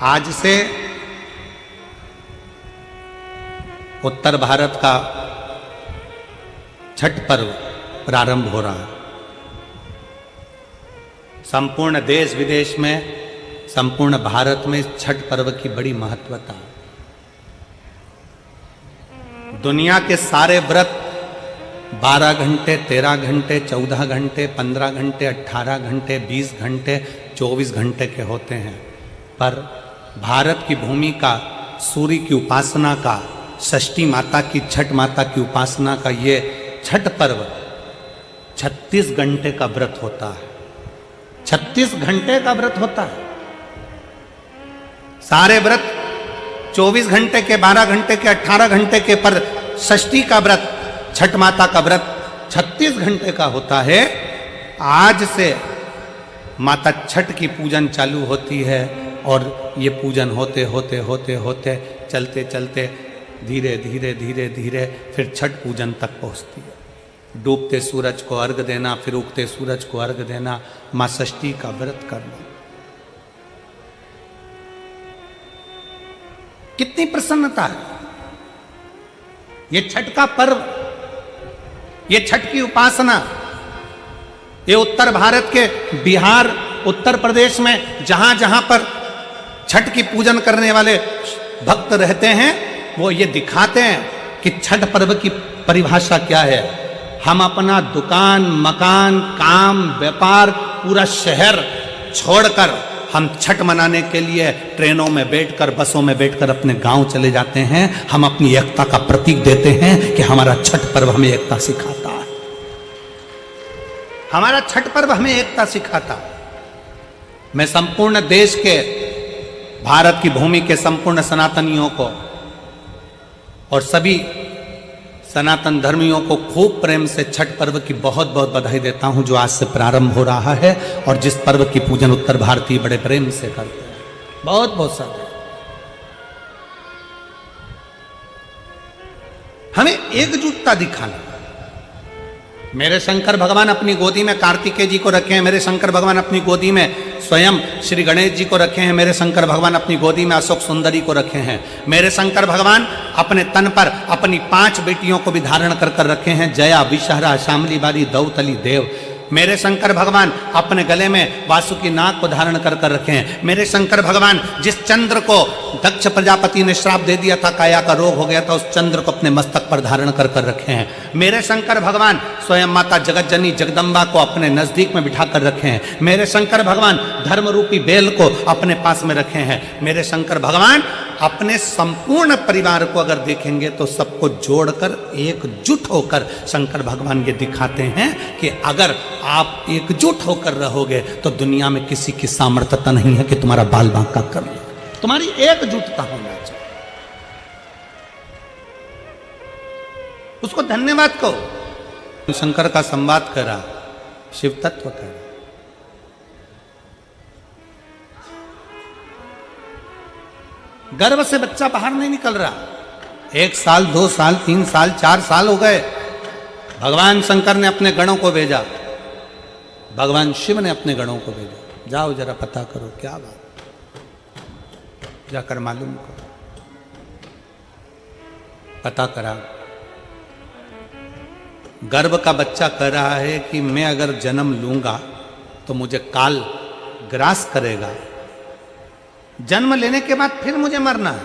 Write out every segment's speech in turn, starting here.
आज से उत्तर भारत का छठ पर्व प्रारंभ हो रहा है। संपूर्ण देश विदेश में, संपूर्ण भारत में छठ पर्व की बड़ी महत्वता है। दुनिया के सारे व्रत 12 घंटे, 13 घंटे, 14 घंटे, 15 घंटे, 18 घंटे, 20 घंटे, 24 घंटे के होते हैं, पर भारत की भूमि का, सूर्य की उपासना का, षष्ठी माता की, छठ माता की उपासना का ये छठ पर्व 36 घंटे का व्रत होता है। 36 घंटे का व्रत होता है। सारे व्रत 24 घंटे के, 12 घंटे के, 18 घंटे के, पर षष्ठी का व्रत, छठ माता का व्रत 36 घंटे का होता है। आज से माता छठ की पूजन चालू होती है और ये पूजन होते होते होते होते चलते चलते धीरे धीरे धीरे धीरे फिर छठ पूजन तक पहुंचती है। डूबते सूरज को अर्घ देना, फिर उगते सूरज को अर्घ देना, मां षष्ठी का व्रत करना। कितनी प्रसन्नता है। ये छठ का पर्व, ये छठ की उपासना, ये उत्तर भारत के बिहार, उत्तर प्रदेश में जहां जहां पर छठ की पूजन करने वाले भक्त रहते हैं, वो ये दिखाते हैं कि छठ पर्व की परिभाषा क्या है। हम अपना दुकान, मकान, काम, व्यापार, पूरा शहर छोड़कर हम छठ मनाने के लिए ट्रेनों में बैठकर, बसों में बैठकर अपने गांव चले जाते हैं। हम अपनी एकता का प्रतीक देते हैं कि हमारा छठ पर्व हमें एकता सिखाता है। हमारा छठ पर्व हमें एकता सिखाता है। मैं संपूर्ण देश के, भारत की भूमि के संपूर्ण सनातनियों को और सभी सनातन धर्मियों को खूब प्रेम से छठ पर्व की बहुत बहुत बधाई देता हूं, जो आज से प्रारंभ हो रहा है और जिस पर्व की पूजन उत्तर भारतीय बड़े प्रेम से करते हैं। बहुत बहुत सारे हमें एकजुटता दिखाना। मेरे शंकर भगवान अपनी गोदी में कार्तिकेय जी को रखे हैं, मेरे शंकर भगवान अपनी गोदी में स्वयं श्री गणेश जी को रखे हैं, मेरे शंकर भगवान अपनी गोदी में अशोक सुंदरी को रखे हैं, मेरे शंकर भगवान अपने तन पर अपनी 5 बेटियों को भी धारण कर कर रखे हैं, जया, विषहरा, शामली बारी, दौतली, देव। मेरे शंकर भगवान अपने गले में वासुकी नाग को धारण कर कर रखे हैं। मेरे शंकर भगवान जिस चंद्र को दक्ष प्रजापति ने श्राप दे दिया था, काया का रोग हो गया था, उस चंद्र को अपने मस्तक पर धारण कर कर रखे हैं। मेरे शंकर भगवान स्वयं माता जगत जननी जगदम्बा को अपने नजदीक में बिठा कर रखे हैं। मेरे शंकर भगवान धर्म रूपी बेल को अपने पास में रखे हैं। मेरे शंकर भगवान अपने संपूर्ण परिवार को अगर देखेंगे तो सबको जोड़कर एकजुट होकर शंकर भगवान ये दिखाते हैं कि अगर आप एकजुट होकर रहोगे तो दुनिया में किसी की सामर्थ्यता नहीं है कि तुम्हारा बाल बांका कर ले। तुम्हारी एकजुटता होना चाहिए। उसको धन्यवाद कहो। शंकर का संवाद करा, शिव तत्व करा। गर्भ से बच्चा बाहर नहीं निकल रहा। 1 साल, 2 साल, 3 साल, 4 साल हो गए। भगवान शंकर ने अपने गणों को भेजा, भगवान शिव ने अपने गणों को भेजा, जाओ जरा पता करो क्या बात, जाकर मालूम करो। पता करा, गर्भ का बच्चा कह रहा है कि मैं अगर जन्म लूंगा तो मुझे काल ग्रास करेगा। जन्म लेने के बाद फिर मुझे मरना है,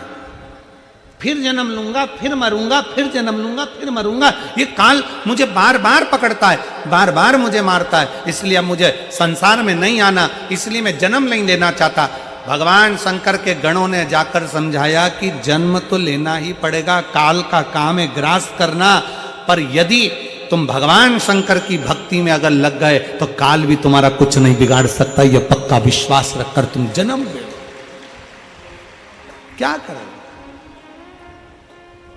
फिर जन्म लूंगा, फिर मरूंगा, फिर जन्म लूंगा, फिर मरूंगा। ये काल मुझे बार बार पकड़ता है, बार बार मुझे मारता है, इसलिए अब मुझे संसार में नहीं आना, इसलिए मैं जन्म नहीं लेना चाहता। भगवान शंकर के गणों ने जाकर समझाया कि जन्म तो लेना ही पड़ेगा, काल का काम है ग्रास करना, पर यदि तुम भगवान शंकर की भक्ति में अगर लग गए तो काल भी तुम्हारा कुछ नहीं बिगाड़ सकता। यह पक्का विश्वास रखकर तुम जन्म ले। क्या करें?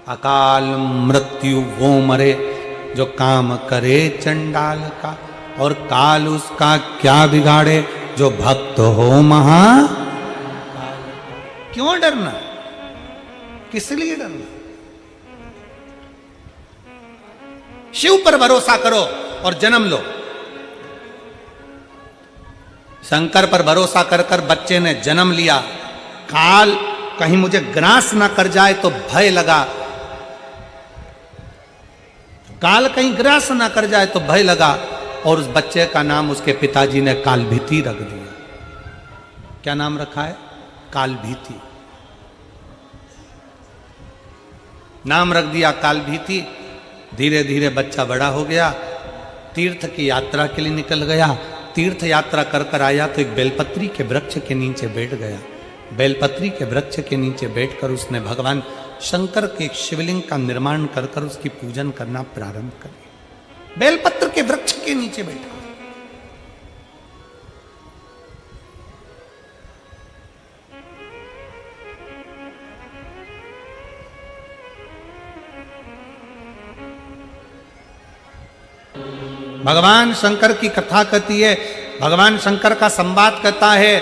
अकाल मृत्यु वो मरे जो काम करे चंडाल का, और काल उसका क्या बिगाड़े जो भक्त हो महा। क्यों डरना? किस लिए डरना? शिव पर भरोसा करो और जन्म लो। शंकर पर भरोसा कर कर बच्चे ने जन्म लिया, काल कहीं मुझे ग्रास ना कर जाए तो भय लगा, काल कहीं ग्रास ना कर जाए तो भय लगा, और उस बच्चे का नाम उसके पिताजी ने कालभीति रख दिया। क्या नाम रखा है? कालभीति। नाम रख दिया कालभीति। धीरे धीरे बच्चा बड़ा हो गया, तीर्थ की यात्रा के लिए निकल गया। तीर्थ यात्रा कर कर आया तो एक बेलपत्री के वृक्ष के नीचे बैठ गया। बेलपत्री के वृक्ष के नीचे बैठकर उसने भगवान शंकर के एक शिवलिंग का निर्माण कर कर उसकी पूजन करना प्रारंभ कर दिया। बेलपत्र के वृक्ष के नीचे बैठा। भगवान शंकर की कथा कहती है, भगवान शंकर का संवाद कहता है,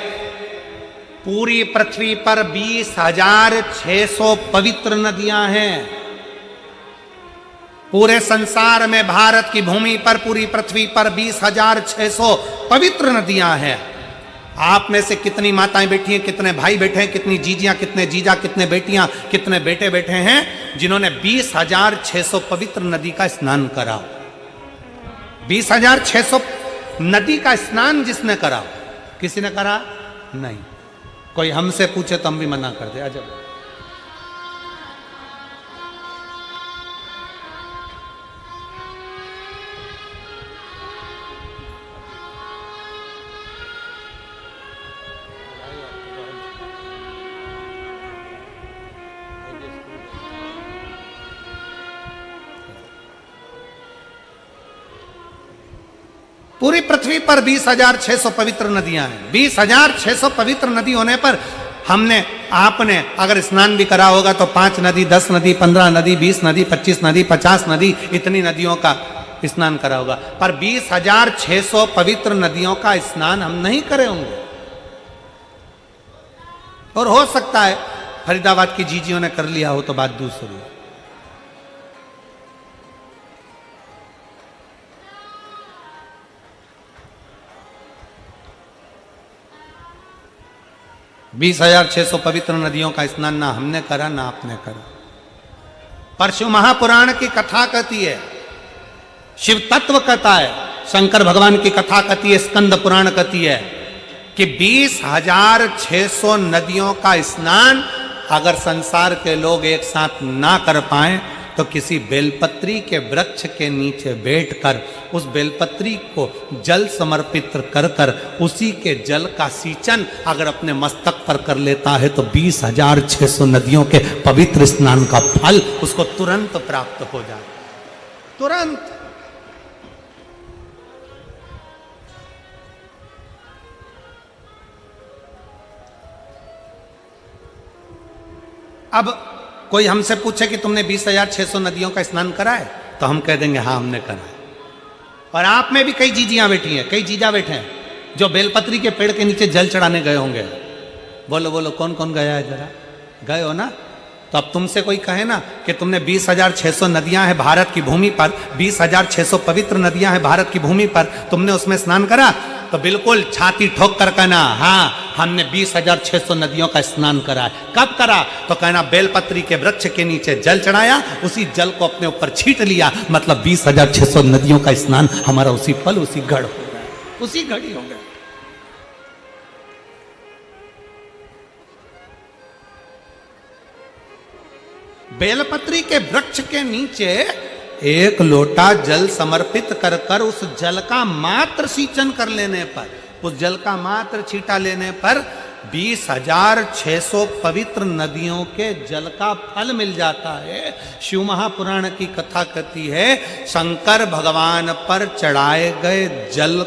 पूरी पृथ्वी पर 20,600 पवित्र नदियां हैं। पूरे संसार में भारत की भूमि पर, पूरी पृथ्वी पर 20,600 पवित्र नदियां हैं। आप में से कितनी माताएं बैठी हैं, कितने भाई बैठे हैं, कितनी जीजियां, कितने जीजा, कितने बेटियां, कितने बेटे बैठे हैं जिन्होंने 20,600 पवित्र नदी का स्नान करा? 20,600 नदी का स्नान जिसने करा, किसी ने करा? नहीं। कोई हमसे पूछे तो हम भी मना कर दे। अजब। पूरी पृथ्वी पर 20,600 पवित्र नदियां हैं। 20,600 पवित्र नदी होने पर हमने, आपने अगर स्नान भी करा होगा तो 5 नदी, 10 नदी, 15 नदी, 20 नदी, 25 नदी, 50 नदी, इतनी नदियों का स्नान करा होगा। पर 20,600 पवित्र नदियों का स्नान हम नहीं करे होंगे। और हो सकता है फरीदाबाद की जीजियों ने कर लिया हो तो बात दूसरी है। 20,600 पवित्र नदियों का स्नान ना हमने करा ना आपने करा। पर शिव महापुराण की कथा कहती है, शिव तत्व कहता है, शंकर भगवान की कथा कहती है, स्कंद पुराण कहती है कि 20,600 नदियों का स्नान अगर संसार के लोग एक साथ ना कर पाए तो किसी बेलपत्री के वृक्ष के नीचे बैठकर उस बेलपत्री को जल समर्पित कर कर उसी के जल का सींचन अगर अपने मस्तक पर कर लेता है तो 20,600 नदियों के पवित्र स्नान का फल उसको तुरंत प्राप्त हो जाए। तुरंत। अब कोई हमसे पूछे कि तुमने 20,600 नदियों का स्नान करा है तो हम कह देंगे हाँ हमने करा है। और आप में भी कई जीजियां बैठी हैं, कई जीजा बैठे हैं जो बेलपत्री के पेड़ के नीचे जल चढ़ाने गए होंगे। बोलो बोलो कौन कौन गया है, जरा गए हो ना? तो अब तुमसे कोई कहे ना कि तुमने 20,600 नदियां हैं भारत की भूमि पर, 20,600 पवित्र नदियां हैं भारत की भूमि पर, तुमने उसमें स्नान करा? तो बिल्कुल छाती ठोक कर कहना हाँ हमने 20,600 नदियों का स्नान करा है। कब करा? तो कहना बेलपत्री के वृक्ष के नीचे जल चढ़ाया, उसी जल को अपने ऊपर छींट लिया, मतलब 20,600 नदियों का स्नान हमारा उसी पल उसी घड़ हो गया, उसी घड़ी हो गया। बेलपत्री के वृक्ष के नीचे एक लोटा जल समर्पित कर कर उस जल का मात्र सींचन कर लेने पर, उस जल का मात्र छींटा लेने पर 20,600 पवित्र नदियों के जल का फल मिल जाता है। शिव महापुराण की कथा कहती है शंकर भगवान पर चढ़ाए गए जल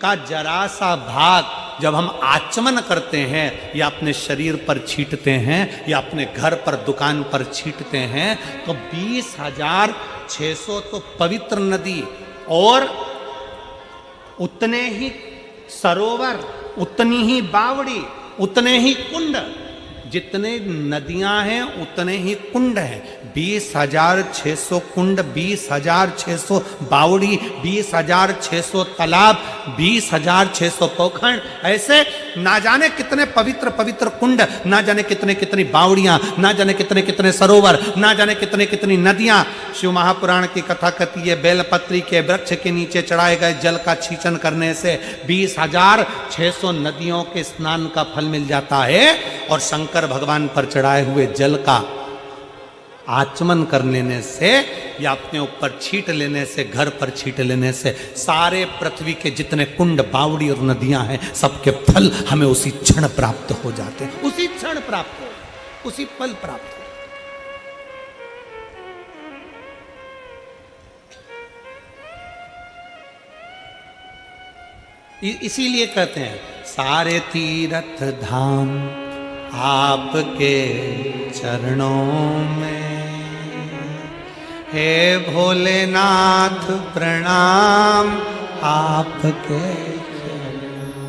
का जरा सा भाग जब हम आचमन करते हैं या अपने शरीर पर छींटते हैं या अपने घर पर दुकान पर छींटते हैं तो 20,600 तो पवित्र नदी और उतने ही सरोवर, उतनी ही बावड़ी, उतने ही कुंड जितने नदियां हैं उतने ही कुंड हैं। 20,600 कुंड, 20,600 बावड़ी, 20,600 तालाब, 20,600 पोखर, ऐसे ना जाने कितने पवित्र पवित्र कुंड, ना जाने कितने कितनी बावड़ियां, ना जाने कितने कितने सरोवर, ना जाने कितने कितनी नदियां। शिव महापुराण की कथा कहती है बेलपत्री के वृक्ष के नीचे चढ़ाए गए जल का छींचन करने से 20,600 नदियों के स्नान का फल मिल जाता है, और शंकर भगवान पर चढ़ाए हुए जल का आचमन कर लेने से या अपने ऊपर छींट लेने से, घर पर छींट लेने से सारे पृथ्वी के जितने कुंड, बावड़ी और नदियां हैं सबके फल हमें उसी क्षण प्राप्त हो जाते हैं, उसी क्षण प्राप्त हो, उसी पल प्राप्त हो। इसीलिए कहते हैं सारे तीर्थ धाम आपके चरणों में, हे भोलेनाथ प्रणाम आपके चरणों।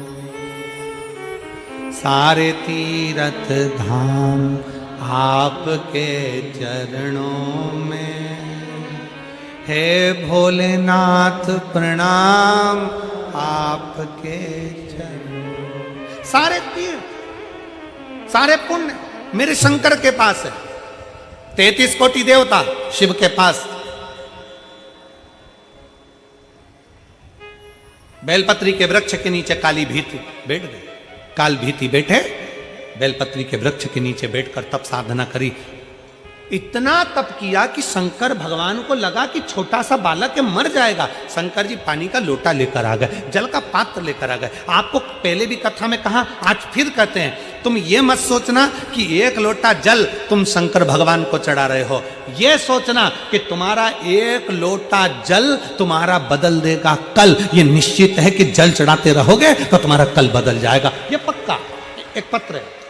सारे तीर्थ धाम आपके चरणों में, हे भोलेनाथ प्रणाम आपके चरणों। सारे तीर्थ, सारे पुण्य मेरे शंकर के पास है। 33 कोटि देवता शिव के पास। बेलपत्री के वृक्ष के नीचे काली भीति बैठ गए, काल भीति बैठे बेलपत्री के वृक्ष के नीचे बैठकर तप साधना करी। इतना तप किया कि शंकर भगवान को लगा कि छोटा सा बालक है, मर जाएगा। शंकर जी पानी का लोटा लेकर आ गए, जल का पात्र लेकर आ गए। आपको पहले भी कथा में कहा, आज फिर कहते हैं, तुम ये मत सोचना कि एक लोटा जल तुम शंकर भगवान को चढ़ा रहे हो। ये सोचना कि तुम्हारा एक लोटा जल तुम्हारा बदल देगा कल। ये निश्चित है कि जल चढ़ाते रहोगे तो तुम्हारा कल बदल जाएगा, ये पक्का। एक पत्र है,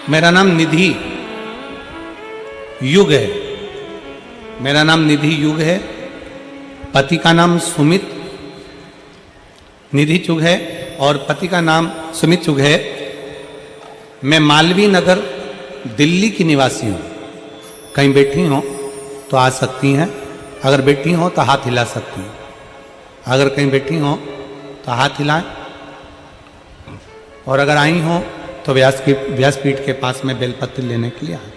मेरा नाम निधि युग है। मेरा नाम निधि युग है। पति का नाम सुमित निधि चुग है और पति का नाम सुमित चुग है। मैं मालवीय नगर दिल्ली की निवासी हूँ। कहीं बैठी हो तो आ सकती हैं, अगर बैठी हो तो हाथ हिला सकती हैं। अगर कहीं बैठी हो तो हाथ हिलाएं, और अगर आई हो तो व्यासपीठ के पास में बेलपत्र लेने के लिए आए।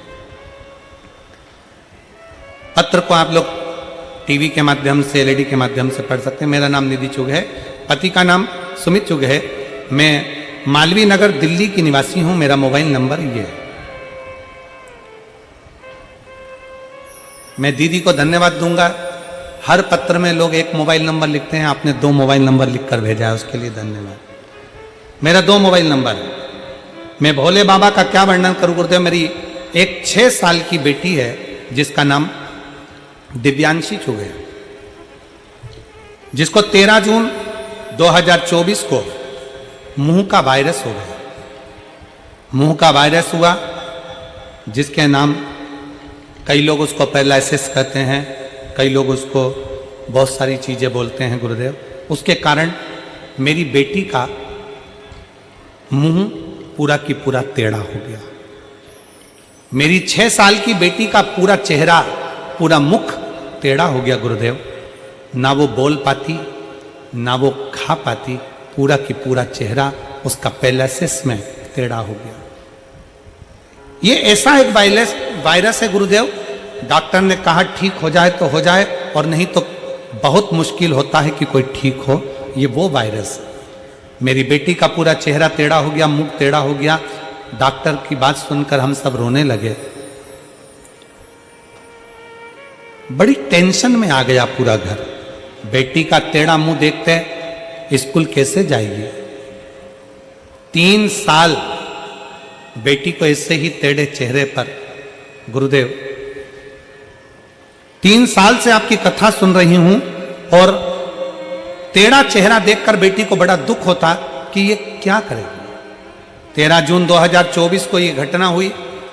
पत्र को आप लोग टीवी के माध्यम से, एलईडी के माध्यम से पढ़ सकते हैं। मेरा नाम निधि चुग है, पति का नाम सुमित चुग है। मैं मालवीय नगर दिल्ली की निवासी हूं। मेरा मोबाइल नंबर ये है। मैं दीदी को धन्यवाद दूंगा। हर पत्र में लोग एक मोबाइल नंबर लिखते हैं, आपने 2 मोबाइल नंबर लिखकर भेजा है, उसके लिए धन्यवाद। मेरा 2 मोबाइल नंबर है। मैं भोले बाबा का क्या वर्णन करूं गुरुदेव। मेरी एक 6 साल की बेटी है जिसका नाम दिव्यांशी चुग है, जिसको 13 जून 2024 को मुंह का वायरस हो गया। मुंह का वायरस हुआ, जिसके नाम कई लोग उसको पैरालिसिस कहते हैं, कई लोग उसको बहुत सारी चीजें बोलते हैं गुरुदेव। उसके कारण मेरी बेटी का मुंह पूरा की पूरा टेढ़ा हो गया। मेरी 6 साल की बेटी का पूरा चेहरा, पूरा मुख टेढ़ा हो गया गुरुदेव। ना वो बोल पाती, ना वो खा पाती। पूरा की पूरा चेहरा उसका पैरालिसिस में टेढ़ा हो गया। ये ऐसा एक वायरस है गुरुदेव, डॉक्टर ने कहा ठीक हो जाए तो हो जाए, और नहीं तो बहुत मुश्किल होता है कि कोई ठीक हो। ये वो वायरस। मेरी बेटी का पूरा चेहरा टेढ़ा हो गया, मुख टेढ़ा हो गया। डॉक्टर की बात सुनकर हम सब रोने लगे। बड़ी टेंशन में आ गया पूरा घर। बेटी का टेढ़ा मुंह देखते स्कूल कैसे जाएगी। 3 साल बेटी को ऐसे ही टेढ़े चेहरे पर, गुरुदेव 3 साल से आपकी कथा सुन रही हूं और टेढ़ा चेहरा देखकर बेटी को बड़ा दुख होता कि ये क्या करेगी। 13 जून 2024 को ये घटना हुई।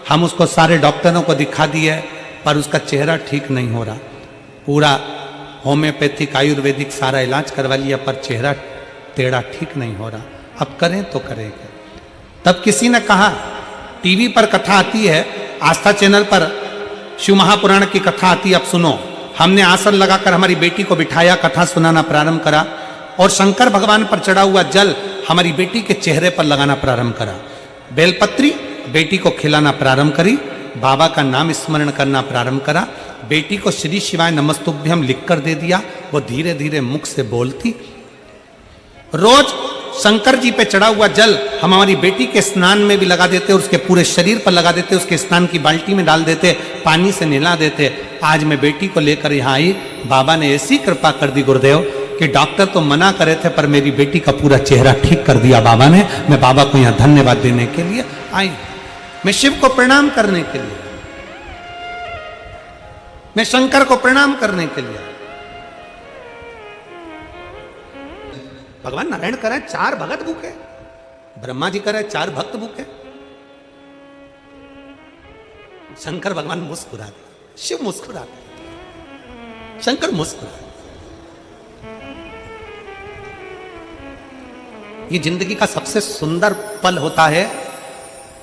हम उसको सारे डॉक्टरों को दिखा दिए पर उसका चेहरा ठीक नहीं हो रहा। पूरा होम्योपैथिक आयुर्वेदिक सारा इलाज करवा लिया पर चेहरा टेढ़ा ठीक नहीं हो रहा। अब करें तो करें क्या। तब किसी ने कहा, टीवी पर कथा आती है, आस्था चैनल पर शिव महापुराण की कथा आती है, अब सुनो। हमने आसन लगाकर हमारी बेटी को बिठाया, कथा सुनाना प्रारंभ करा और शंकर भगवान पर चढ़ा हुआ जल हमारी बेटी के चेहरे पर लगाना प्रारंभ करा। बेलपत्री बेटी को खिलाना प्रारंभ करी, बाबा का नाम स्मरण करना प्रारंभ करा। बेटी को श्री शिवाय नमस्तुभ्यम लिखकर दे दिया। वो धीरे धीरे मुख से बोलती। रोज शंकर जी पे चढ़ा हुआ जल हम हमारी बेटी के स्नान में भी लगा देते, उसके पूरे शरीर पर लगा देते, उसके स्नान की बाल्टी में डाल देते, पानी से नहला देते। आज मैं बेटी को लेकर यहाँ आई, बाबा ने ऐसी कृपा कर दी गुरुदेव कि डॉक्टर तो मना करे थे पर मेरी बेटी का पूरा चेहरा ठीक कर दिया बाबा ने। मैं बाबा को यहाँ धन्यवाद देने के लिए आई, मैं शिव को प्रणाम करने के लिए, मैं शंकर को प्रणाम करने के लिए। भगवान नारायण करे 4 भगत भूखे, ब्रह्मा जी करे 4 भक्त भूखे। शंकर भगवान मुस्कुरा दे, शिव मुस्कुरा दे, शंकर मुस्कुरा दे। ये जिंदगी का सबसे सुंदर पल होता है,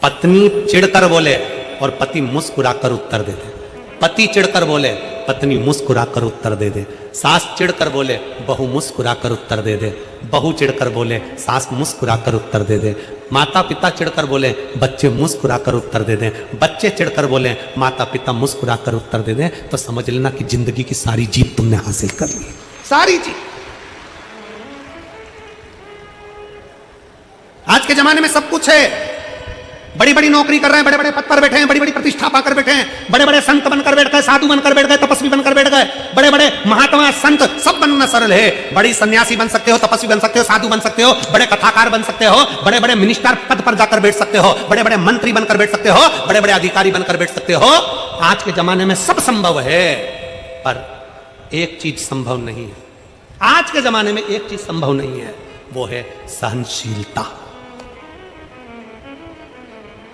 पत्नी चिढ़कर बोले और पति मुस्कुराकर उत्तर दे दे। पति चिढ़कर बोले, पत्नी मुस्कुराकर उत्तर दे दे। सास चिढ़कर बोले, बहू मुस्कुराकर उत्तर दे दे। बहू चिढ़कर बोले, सास मुस्कुराकर उत्तर दे दे। माता पिता चिढ़कर बोले, बच्चे मुस्कुराकर उत्तर दे दें। बच्चे चिढ़कर बोले, माता पिता मुस्कुराकर उत्तर दे दें। तो समझ लेना कि जिंदगी की सारी जीत तुमने हासिल कर ली, सारी जीत। आज के जमाने में सब कुछ है, बड़ी बड़ी नौकरी कर रहे हैं, बड़े बड़े पद पर बैठे हैं, बड़ी बड़ी प्रतिष्ठा पाकर बैठे हैं, बड़े बड़े संत बनकर बैठ गए, साधु बनकर बैठ गए, तपस्वी बनकर बैठ गए, बड़े बड़े महात्मा संत सब बनना सरल है। बड़ी सन्यासी बन सकते हो, तपस्वी बन सकते हो, साधु बन सकते हो, बड़े कथाकार बन सकते हो, बड़े बड़े मिनिस्टर पद पर जाकर बैठ सकते हो, बड़े बड़े मंत्री बनकर बैठ सकते हो, बड़े बड़े अधिकारी बनकर बैठ सकते हो। आज के जमाने में सब संभव है पर एक चीज संभव नहीं है। आज के जमाने में एक चीज संभव नहीं है, वो है सहनशीलता।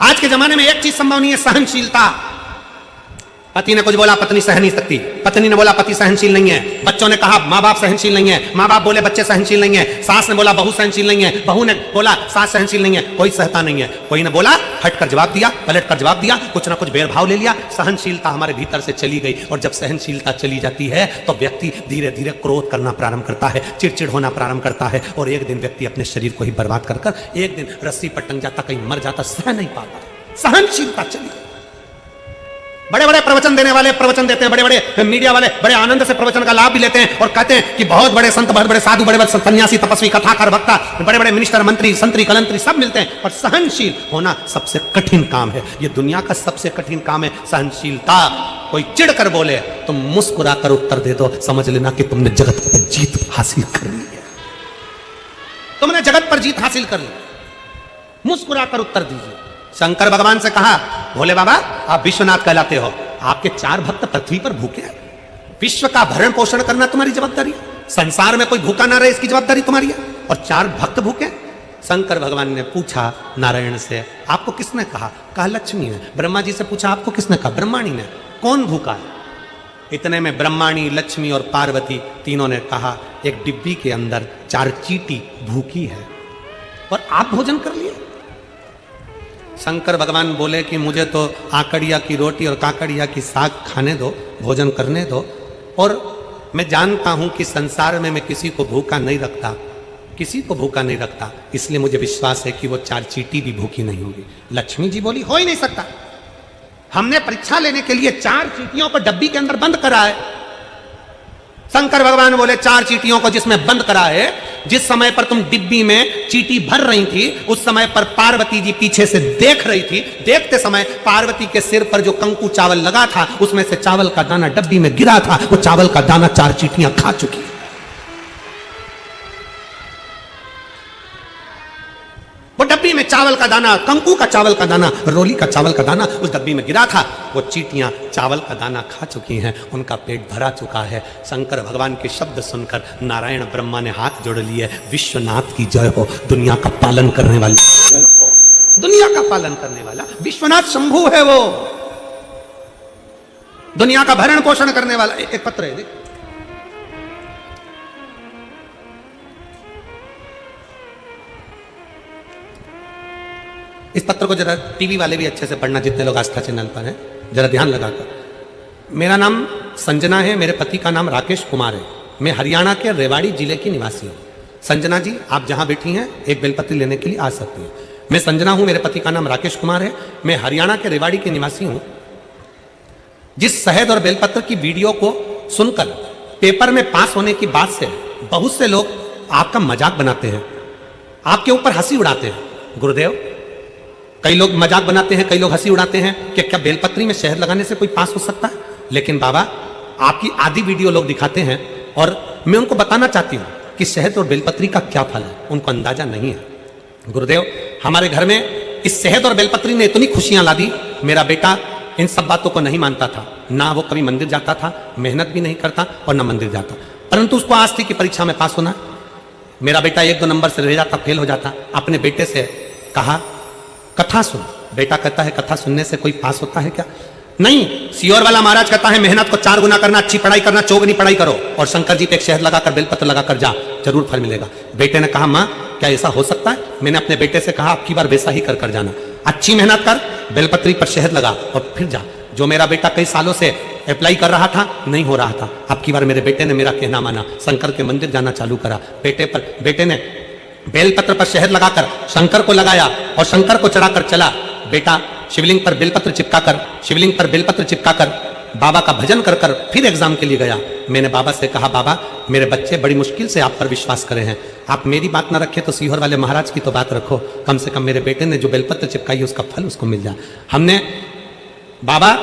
आज के जमाने में एक चीज संभव नहीं है, सहनशीलता। पति ने कुछ बोला, पत्नी सह नहीं सकती। पत्नी ने बोला, पति सहनशील नहीं है। बच्चों ने कहा, माँ बाप सहनशील नहीं है। माँ बाप बोले, बच्चे सहनशील नहीं है। सास ने बोला, बहू सहनशील नहीं है। बहू ने बोला, सास सहनशील नहीं है। कोई सहता नहीं है। कोई ने बोला, हटकर जवाब दिया, पलटकर जवाब दिया, कुछ ना कुछ भेदभाव ले लिया। सहनशीलता हमारे भीतर से चली गई और जब सहनशीलता चली जाती है तो व्यक्ति धीरे धीरे क्रोध करना प्रारंभ करता है, चिड़चिड़ होना प्रारंभ करता है और एक दिन व्यक्ति अपने शरीर को ही बर्बाद कर कर एक दिन रस्सी पर टंग जाता, कहीं मर जाता, सह नहीं पाता। सहनशीलता चली। बड़े बड़े प्रवचन देने वाले प्रवचन देते हैं, बड़े बड़े मीडिया वाले बड़े आनंद से प्रवचन का लाभ भी लेते हैं और कहते हैं कि बहुत बड़े संत, बहुत बड़े साधु, बड़े बड़े सन्यासी, तपस्वी, कथाकार, वक्ता, बड़े बड़े मिनिस्टर, मंत्री, संतरी, कलंतरी सब मिलते हैं और सहनशील होना सबसे कठिन काम है। यह दुनिया का सबसे कठिन काम है, सहनशीलता। कोई चिढ़ कर बोले तुम मुस्कुरा कर उत्तर दे दो, समझ लेना कि तुमने जगत पर जीत हासिल कर ली है। तुमने जगत पर जीत हासिल कर ली। मुस्कुरा कर उत्तर दीजिए। शंकर भगवान से कहा, भोले बाबा आप विश्वनाथ कहलाते हो, आपके 4 भक्त पृथ्वी पर भूखे हैं, विश्व का भरण पोषण करना तुम्हारी जवाबदारी है, संसार में कोई भूखा ना रहे इसकी जवाबदारी तुम्हारी है और 4 भक्त भूखे। शंकर भगवान ने पूछा नारायण से, आपको किसने कहा? कहा लक्ष्मी ने। ब्रह्मा जी से पूछा, आपको किसने कहा? ब्रह्माणी ने। कौन भूखा है? इतने में ब्रह्माणी, लक्ष्मी और पार्वती तीनों ने कहा, एक डिब्बी के अंदर 4 चींटी भूखी है और आप भोजन कर लिए। शंकर भगवान बोले कि मुझे तो आकड़िया की रोटी और काकड़िया की साग खाने दो, भोजन करने दो, और मैं जानता हूं कि संसार में मैं किसी को भूखा नहीं रखता, किसी को भूखा नहीं रखता, इसलिए मुझे विश्वास है कि वो 4 चींटी भी भूखी नहीं होगी। लक्ष्मी जी बोली, हो ही नहीं सकता, हमने परीक्षा लेने के लिए 4 चींटियों को डब्बी के अंदर बंद करा है। शंकर भगवान बोले, 4 चींटियों को जिसमें बंद करा है जिस समय पर तुम डिब्बी में चीटी भर रही थी, उस समय पर पार्वती जी पीछे से देख रही थी। देखते समय पार्वती के सिर पर जो कंकु चावल लगा था, उसमें से चावल का दाना डब्बी में गिरा था। वो चावल का दाना 4 चींटियां खा चुकी। वो डब्बी में चावल का दाना, कंकु का चावल का दाना, रोली का चावल का दाना उस डब्बी में गिरा था। वो चींटियां चावल का दाना खा चुकी हैं, उनका पेट भरा चुका है। शंकर भगवान के शब्द सुनकर नारायण ब्रह्मा ने हाथ जोड़ लिए। विश्वनाथ की जय हो, दुनिया का पालन करने वाली जय हो, दुनिया का पालन करने वाला विश्वनाथ शंभु है। वो दुनिया का भरण पोषण करने वाला। एक पत्र है, देख। इस पत्र को जरा टीवी वाले भी अच्छे से पढ़ना, जितने लोग आस्था चैनल पर हैं, जरा ध्यान लगाकर। मेरा नाम संजना है, मेरे पति का नाम राकेश कुमार है। मैं हरियाणा के रेवाड़ी जिले की निवासी हूँ। संजना जी, आप जहाँ बैठी हैं एक बेलपत्री लेने के लिए आ सकती हैं। मैं संजना हूँ, मेरे पति का नाम राकेश कुमार है। मैं हरियाणा के रेवाड़ी के निवासी हूँ। जिस शहद और बेलपत्र की वीडियो को सुनकर पेपर में पास होने की बात से बहुत से लोग आपका मजाक बनाते हैं, आपके ऊपर हंसी उड़ाते हैं। गुरुदेव, कई लोग मजाक बनाते हैं, कई लोग हंसी उड़ाते हैं कि क्या बेलपत्री में शहद लगाने से कोई पास हो सकता है? लेकिन बाबा, आपकी आधी वीडियो लोग दिखाते हैं और मैं उनको बताना चाहती हूं कि शहद और बेलपत्री का क्या फल है, उनको अंदाजा नहीं है। गुरुदेव, हमारे घर में इस शहद और बेलपत्री ने इतनी खुशियां ला दी। मेरा बेटा इन सब बातों को नहीं मानता था, ना वो कभी मंदिर जाता था, मेहनत भी नहीं करता और ना मंदिर जाता, परंतु उसको आज थी कि परीक्षा में पास होना। मेरा बेटा 1-2 नंबर से रह जाता, फेल हो जाता। अपने बेटे से कहा, कथा सुन। बेटा कहता है, कथा सुनने से कोई पास होता है क्या? नहीं। सियोर वाला महाराज कहता है, मेहनत को 4 गुना करना, अच्छी पढ़ाई करना, चौगुनी पढ़ाई करो और शंकर जी पे एक शहद लगाकर, बेलपत्र लगाकर जा, जरूर फल मिलेगा। बेटे ने कहा, माँ क्या ऐसा हो सकता है? मैंने अपने बेटे से कहा, अब की बार वैसा ही कर जाना, अच्छी मेहनत कर, बेलपत्री पर शहद लगा और फिर जा। जो मेरा बेटा कई सालों से अप्लाई कर रहा था, नहीं हो रहा था, अब की बार मेरे बेटे ने मेरा कहना माना, शंकर के मंदिर जाना चालू करा। बेटे ने बेलपत्र पर शहद लगाकर शंकर को लगाया और शंकर को चढ़ाकर चला। बेटा शिवलिंग पर बेलपत्र चिपकाकर बाबा का भजन कर कर फिर एग्जाम के लिए गया। मैंने बाबा से कहा, बाबा मेरे बच्चे बड़ी मुश्किल से आप पर विश्वास करे हैं, आप मेरी बात ना रखे तो सीहोर वाले महाराज की तो बात रखो, कम से कम मेरे बेटे ने जो बेलपत्र चिपकाई उसका फल उसको मिल जाए। हमने बाबा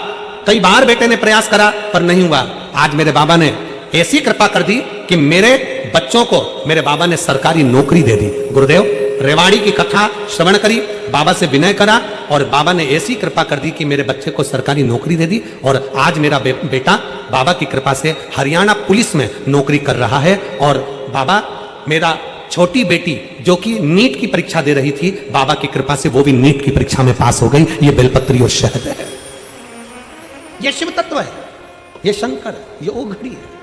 कई बार बेटे ने प्रयास करा पर नहीं हुआ। आज मेरे बाबा ने ऐसी कृपा कर दी कि मेरे बच्चों को मेरे बाबा ने सरकारी नौकरी दे दी। गुरुदेव, रेवाड़ी की कथा श्रवण करी, बाबा से विनय करा और बाबा ने ऐसी कृपा कर दी कि मेरे बच्चे को सरकारी नौकरी दे दी और आज मेरा बेटा बाबा की कृपा से हरियाणा पुलिस में नौकरी कर रहा है। और बाबा, मेरा छोटी बेटी जो कि नीट की परीक्षा दे रही थी, बाबा की कृपा से वो भी नीट की परीक्षा में पास हो गई। ये बेलपत्री और शहद है, ये शिव तत्व है, ये शंकर है, ये ओघड़ी है।